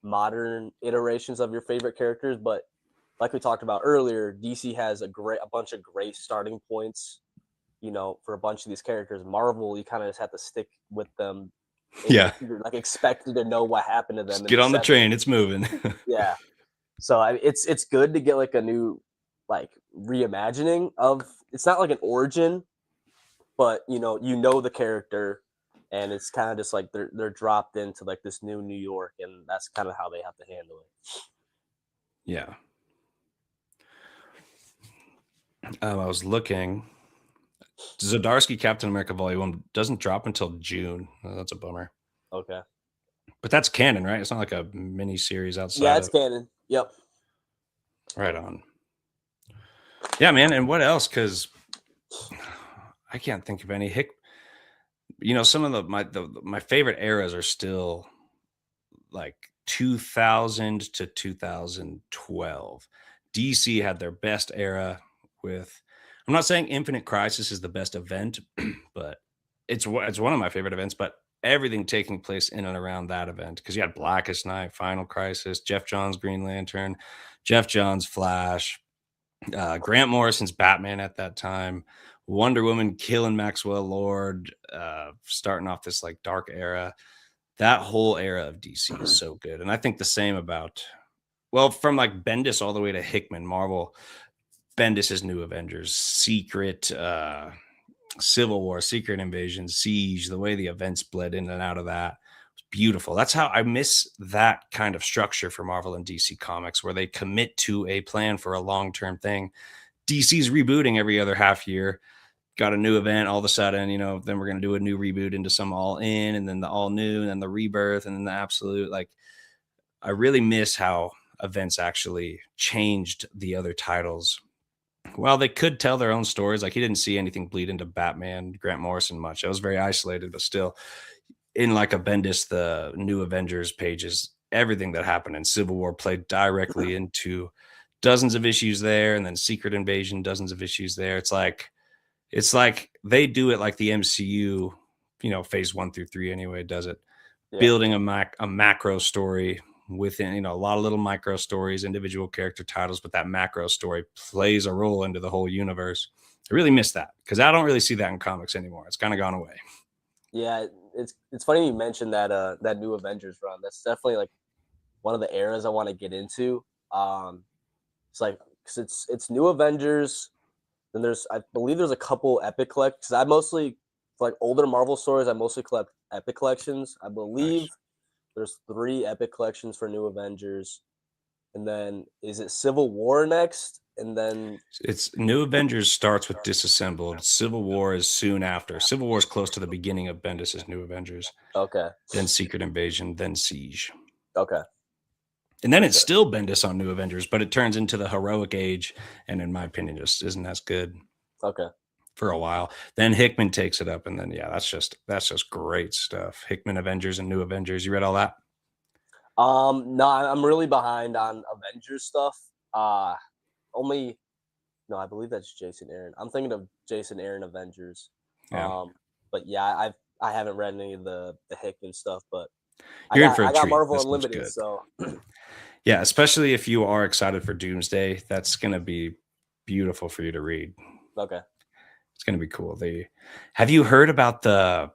S2: modern iterations of your favorite characters, but like we talked about earlier, DC has a bunch of great starting points, for a bunch of these characters. Marvel, you kind of just have to stick with them and
S1: Yeah.
S2: you're like expected to know what happened to them
S1: Just
S2: in
S1: get
S2: the
S1: on the
S2: 70s.
S1: train. It's moving.
S2: Yeah. So it's good to get like a new like reimagining of it's not like an origin, but the character and it's kind of just like they're dropped into like this new New York and that's kind of how they have to handle it.
S1: Yeah. I was looking. Zdarsky Captain America Volume 1 doesn't drop until June. Oh, that's a bummer.
S2: Okay.
S1: But that's canon, right? It's not like a mini series
S2: Yeah,
S1: outside
S2: it's
S1: of.
S2: canon. Yep.
S1: Right on. Yeah, man. And what else? Because I can't think of any. Some of my favorite eras are still like 2000 to 2012. DC had their best era with. I'm not saying Infinite Crisis is the best event, but it's one of my favorite events. But everything taking place in and around that event because you had Blackest Night, Final Crisis, Jeff Johns' Green Lantern, Jeff Johns' Flash, Grant Morrison's Batman at that time, Wonder Woman killing Maxwell Lord, starting off this like dark era. That whole era of DC is so good. And I think the same about, well, from like Bendis all the way to Hickman, Marvel, Bendis's New Avengers, Secret, Civil War, Secret Invasion, Siege, the way the events bled in and out of that was beautiful. That's how I miss that kind of structure for Marvel and DC Comics, where they commit to a plan for a long term thing. DC's rebooting every other half year. Got a new event all of a sudden, then we're going to do a new reboot into some all in and then the all new and then the rebirth and then the absolute. Like, I really miss how events actually changed the other titles. Well, they could tell their own stories. Like, he didn't see anything bleed into Batman, Grant Morrison much. It was very isolated, but still, in like a Bendis, the New Avengers pages, everything that happened in Civil War played directly into dozens of issues there, and then Secret Invasion, dozens of issues there. It's like they do it like the MCU, phase 1 through 3 anyway, does it.
S2: Yeah.
S1: Building a macro story within, a lot of little micro stories, individual character titles, but that macro story plays a role into the whole universe. I really miss that because I don't really see that in comics anymore. It's kind of gone away.
S2: Yeah, it's funny you mentioned that New Avengers run. That's definitely like one of the eras I want to get into. It's like cause it's New Avengers. Then I believe there's a couple Epic collect because I mostly for like older Marvel stories. I mostly collect Epic collections. I believe
S1: Nice.
S2: there's 3 Epic collections for New Avengers, and then is it Civil War next? And then
S1: It's New Avengers starts with Disassembled. Civil War is soon after. Civil War is close to the beginning of Bendis's New Avengers.
S2: okay,
S1: Then Secret Invasion, then Siege.
S2: okay,
S1: And then
S2: for
S1: it's
S2: sure.
S1: still Bendis on New Avengers, but it turns into the heroic age, and in my opinion, just isn't as good
S2: Okay.
S1: for a while. Then Hickman takes it up, and then yeah, that's just great stuff. Hickman Avengers and New Avengers. You read all that?
S2: No, I'm really behind on Avengers stuff. Only no, I believe that's Jason Aaron. I'm thinking of Jason Aaron Avengers.
S1: Yeah.
S2: But yeah, I haven't read any of the Hickman stuff, but I
S1: You're in
S2: got
S1: for a
S2: I got
S1: treat.
S2: Marvel
S1: This stuff's
S2: Unlimited,
S1: good.
S2: so
S1: Yeah, especially if you are excited for Doomsday. That's gonna be beautiful for you to read.
S2: okay.
S1: It's gonna be cool. Have you heard about the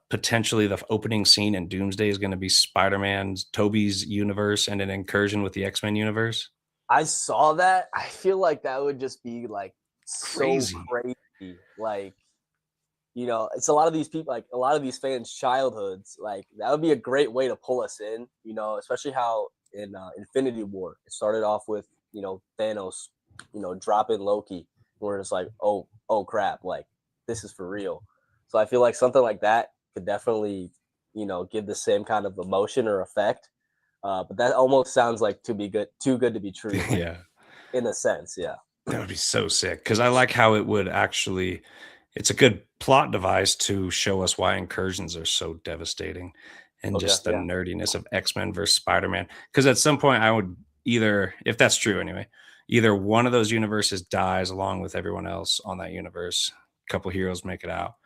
S1: opening scene in Doomsday is gonna be Spider-Man's Toby's universe and an incursion with the X-Men universe?
S2: I saw that. I feel like that would just be like so
S1: Crazy.
S2: crazy. Like it's a lot of these people, like a lot of these fans' childhoods. Like that would be a great way to pull us in. Especially how in Infinity War it started off with Thanos, dropping Loki, where it's like, oh crap, like this is for real. So I feel like something like that could definitely give the same kind of emotion or effect. But that almost sounds like too good to be true,
S1: Yeah.
S2: in a sense. Yeah.
S1: That would be so sick because I like how it would actually. It's a good plot device to show us why incursions are so devastating, and
S2: Okay.
S1: just the
S2: Yeah.
S1: nerdiness of X-Men versus Spider-Man. Because at some point, I would either, if that's true anyway, either one of those universes dies along with everyone else on that universe. A couple heroes make it out,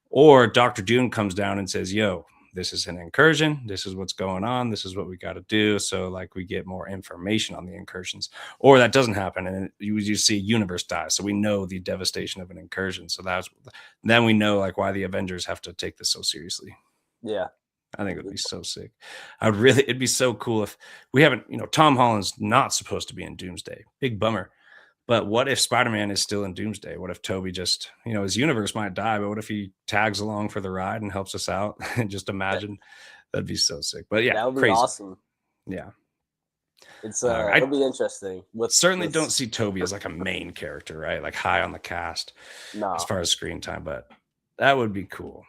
S1: or Doctor Doom comes down and says, "Yo, this is an incursion. This is what's going on. This is what we got to do." So, like, we get more information on the incursions, or that doesn't happen, and you see a universe die. So we know the devastation of an incursion. So then we know like why the Avengers have to take this so seriously.
S2: Yeah.
S1: I think it would be so sick. It'd be so cool if we haven't, Tom Holland's not supposed to be in Doomsday. Big bummer. But what if Spider-Man is still in Doomsday? What if Toby just, his universe might die, but what if he tags along for the ride and helps us out? And just
S2: That,
S1: imagine that'd be so sick. But yeah,
S2: that would be
S1: crazy.
S2: awesome.
S1: Yeah.
S2: It'll
S1: I
S2: be interesting.
S1: certainly don't see Toby as like a main character, right? Like high on the cast
S2: No.
S1: as far as screen time, but that would be cool.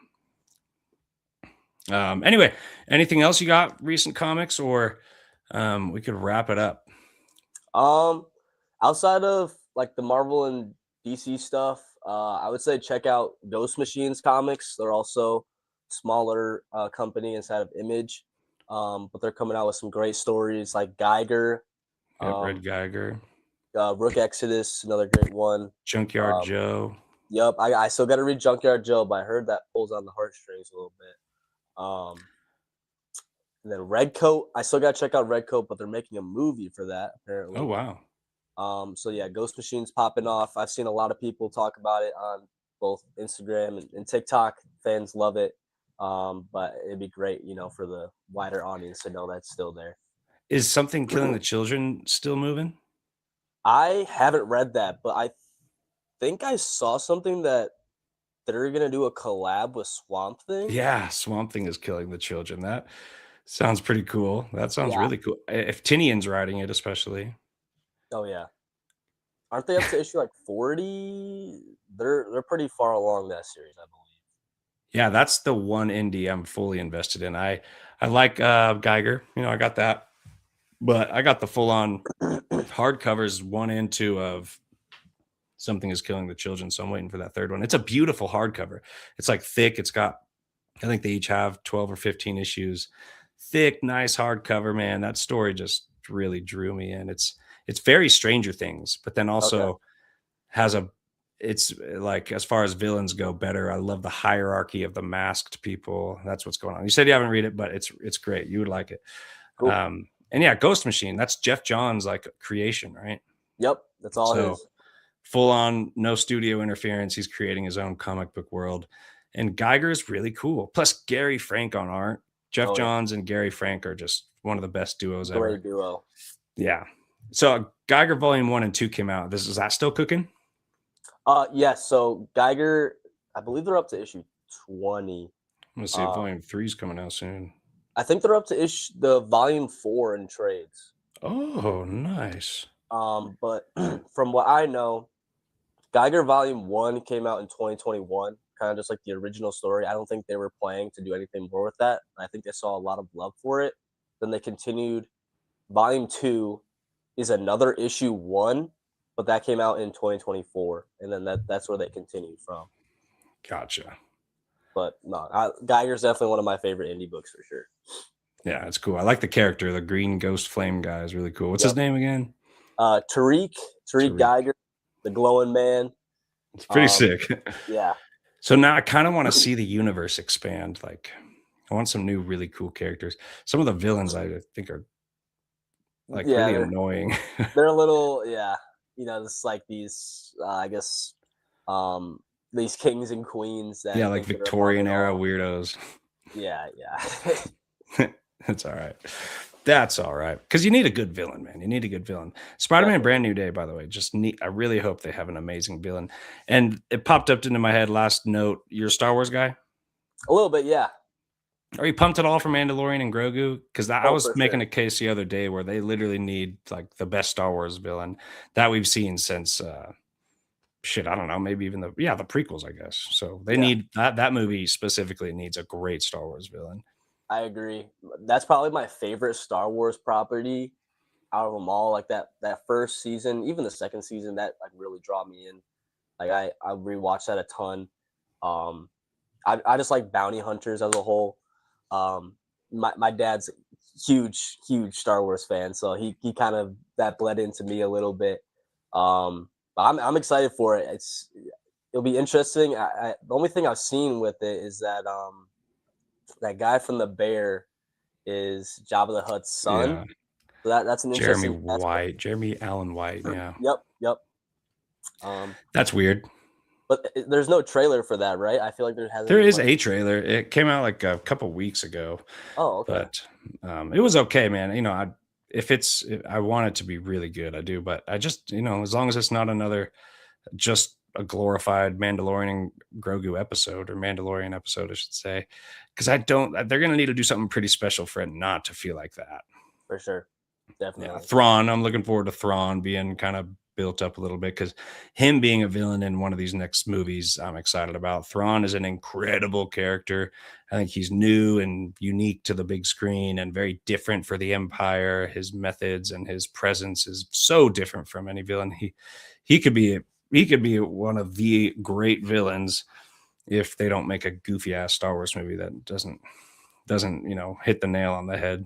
S1: Anyway, anything else you got recent comics, or we could wrap it up?
S2: Outside of like the Marvel and DC stuff, I would say check out Ghost Machines comics. They're also smaller company inside of Image, but they're coming out with some great stories like Geiger,
S1: Yep, Red
S2: um,
S1: Geiger,
S2: Rook Exodus, another great one.
S1: Junkyard
S2: Um,
S1: Joe.
S2: yep, I still got to read Junkyard Joe, but I heard that pulls on the heartstrings a little bit. And then Red Coat, I still got to check out Red Coat, but they're making a movie for that
S1: Oh
S2: apparently.
S1: wow.
S2: So yeah, Ghost Machines popping off. I've seen a lot of people talk about it on both Instagram and TikTok. Fans love it. But it'd be great, for the wider audience to know that's still there.
S1: Is Something Killing the Children still moving?
S2: I haven't read that, but I think I saw something that they're gonna do a collab with Swamp Thing.
S1: Yeah, Swamp Thing is killing the children. That sounds pretty cool. That sounds
S2: Yeah.
S1: really cool. If Tinian's writing it, especially.
S2: Oh yeah. Aren't they up to issue like 40? They're pretty far along that series, I
S1: Yeah, that's the one indie I'm fully invested in. I like Geiger. I got that, but I got the full on
S2: believe.
S1: hardcovers 1 and 2 of Something is Killing the Children. So I'm waiting for that third one. It's a beautiful hardcover. It's like thick. It's got, I think they each have 12 or 15 issues. Thick, nice hardcover, man. That story just really drew me in. It's very Stranger Things, but then
S2: Okay.
S1: also has a it's like, as far as villains go, better. I love the hierarchy of the masked people. That's what's going on. You said you haven't read it, but it's great. You would like it.
S2: Cool.
S1: And yeah, Ghost Machine. That's Jeff Johns' like creation, right?
S2: Yep. That's all
S1: So
S2: his.
S1: full on, no studio interference. He's creating his own comic book world. And Geiger is really cool. Plus Gary Frank on art. Jeff
S2: Oh yeah.
S1: Johns and Gary Frank are just one of the best duos ever.
S2: Great duo.
S1: Yeah. So Geiger Volume 1 and 2 came out. Is that still cooking?
S2: Yes. So Geiger, I believe they're up to issue 20.
S1: I'm gonna see if Volume 3 is coming out soon.
S2: I think they're up to the volume 4 in trades.
S1: Oh, nice.
S2: But from what I know, Geiger Volume 1 came out in 2021, kind of just like the original story. I don't think they were planning to do anything more with that. I think they saw a lot of love for it. Then they continued. Volume 2 is another issue 1, but that came out in 2024, and then that's where they continued from.
S1: Gotcha.
S2: But no, Geiger's definitely one of my favorite indie books for sure.
S1: Yeah, it's cool. I like the character. The green ghost flame guy is really cool. What's his name again?
S2: Tariq Geiger, the glowing man.
S1: It's pretty sick.
S2: Yeah.
S1: So now I kind of want to see the universe expand. Like, I want some new, really cool characters. Some of the villains I think are like really annoying.
S2: They're a little, just like these, I guess, these kings and queens that
S1: Yeah, like Victorian era weirdos.
S2: Yeah.
S1: That's all right. That's all right, because you need a good villain, man. You need a good villain. Spider-Man:
S2: Definitely.
S1: Brand New Day, by the way, just neat. I really hope they have an amazing villain. And it popped up into my head. Last note: you're a Star Wars guy.
S2: A little bit, yeah.
S1: Are you pumped at all for Mandalorian and Grogu? Because I
S2: Oh,
S1: was
S2: for
S1: making
S2: sure.
S1: a case the other day where they literally need like the best Star Wars villain that we've seen since shit. I don't know, maybe even the prequels, I guess. So they
S2: Yeah,
S1: need that movie specifically needs a great Star Wars villain.
S2: I agree. That's probably my favorite Star Wars property out of them all. Like that first season, even the second season, that like really draw me in. Like I rewatched that a ton. Um, I just like bounty hunters as a whole. My dad's huge Star Wars fan, so he kind of that bled into me a little bit. But I'm excited for it. It'll be interesting. The only thing I've seen with it is that that guy from the Bear is Jabba the Hutt's son.
S1: Yeah,
S2: So that's an interesting aspect.
S1: Jeremy Allen White. Yeah,
S2: Yep. Um,
S1: that's weird.
S2: but there's no trailer for that, right? I feel like there hasn't
S1: There
S2: been
S1: is
S2: much.
S1: a trailer. It came out like a couple weeks ago,
S2: Oh, okay,
S1: but it was okay, man. I want it to be really good, I do. But I just, as long as it's not another just a glorified Mandalorian and Grogu episode, or Mandalorian episode, I should say, because I don't. They're gonna need to do something pretty special for it not to feel like that.
S2: for sure,
S1: Yeah,
S2: definitely,
S1: Thrawn. I'm looking forward to Thrawn being kind of built up a little bit, because him being a villain in one of these next movies, I'm excited about. Thrawn is an incredible character. I think he's new and unique to the big screen and very different for the Empire. His methods and his presence is so different from any villain. He could be he could be one of the great villains if they don't make a goofy ass Star Wars movie that doesn't hit the nail on the head.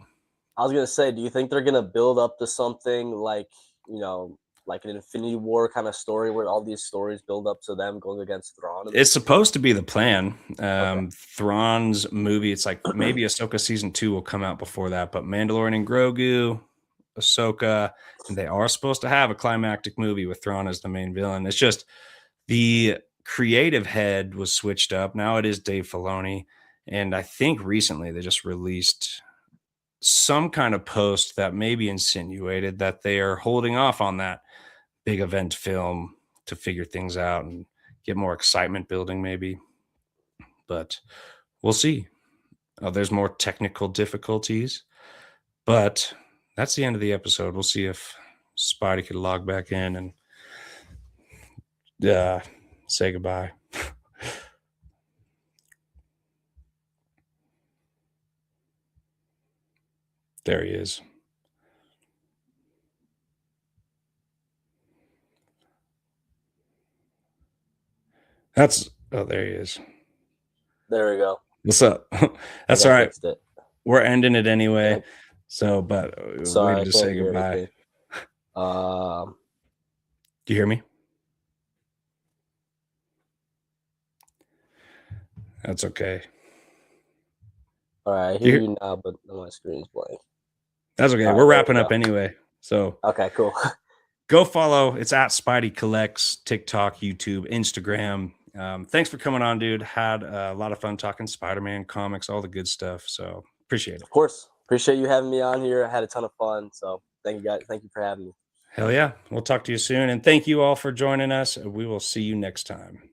S2: I was gonna say, do you think they're gonna build up to something like you know, like an Infinity War kind of story where all these stories build up to them going against Thrawn in
S1: It's
S2: this?
S1: supposed to be the plan.
S2: Okay,
S1: Thrawn's movie, it's like maybe Ahsoka season 2 will come out before that, but Mandalorian and Grogu, Ahsoka, and they are supposed to have a climactic movie with Thrawn as the main villain. It's just the creative head was switched up. Now it is Dave Filoni, and I think recently they just released some kind of post that maybe insinuated that they are holding off on that big event film to figure things out and get more excitement building, maybe. But we'll see. There's more technical difficulties, but that's the end of the episode. We'll see if Spidey could log back in and uh, say goodbye. There he is. There he is.
S2: there we go.
S1: What's up?
S2: I
S1: That's
S2: think I
S1: all right.
S2: fixed it.
S1: We're ending it
S2: Yeah,
S1: anyway. So, but way
S2: sorry,
S1: to
S2: I
S1: just
S2: can't
S1: say
S2: hear
S1: goodbye.
S2: anything. Um,
S1: Do you hear me? That's okay.
S2: all right, I
S1: Do you
S2: hear
S1: hear?
S2: you now, but my screen's blank.
S1: That's okay.
S2: All right,
S1: We're
S2: there we
S1: wrapping up
S2: go.
S1: anyway. So
S2: Okay, cool.
S1: go follow. It's at Spidey Collects, TikTok, YouTube, Instagram. Thanks for coming on, dude. Had a lot of fun talking Spider-Man comics, all the good stuff. So appreciate it.
S2: Of course, appreciate you having me on here. I had a ton of fun, so thank you guys. Thank you for having me.
S1: Hell yeah. We'll talk to you soon. And thank you all for joining us. We will see you next time.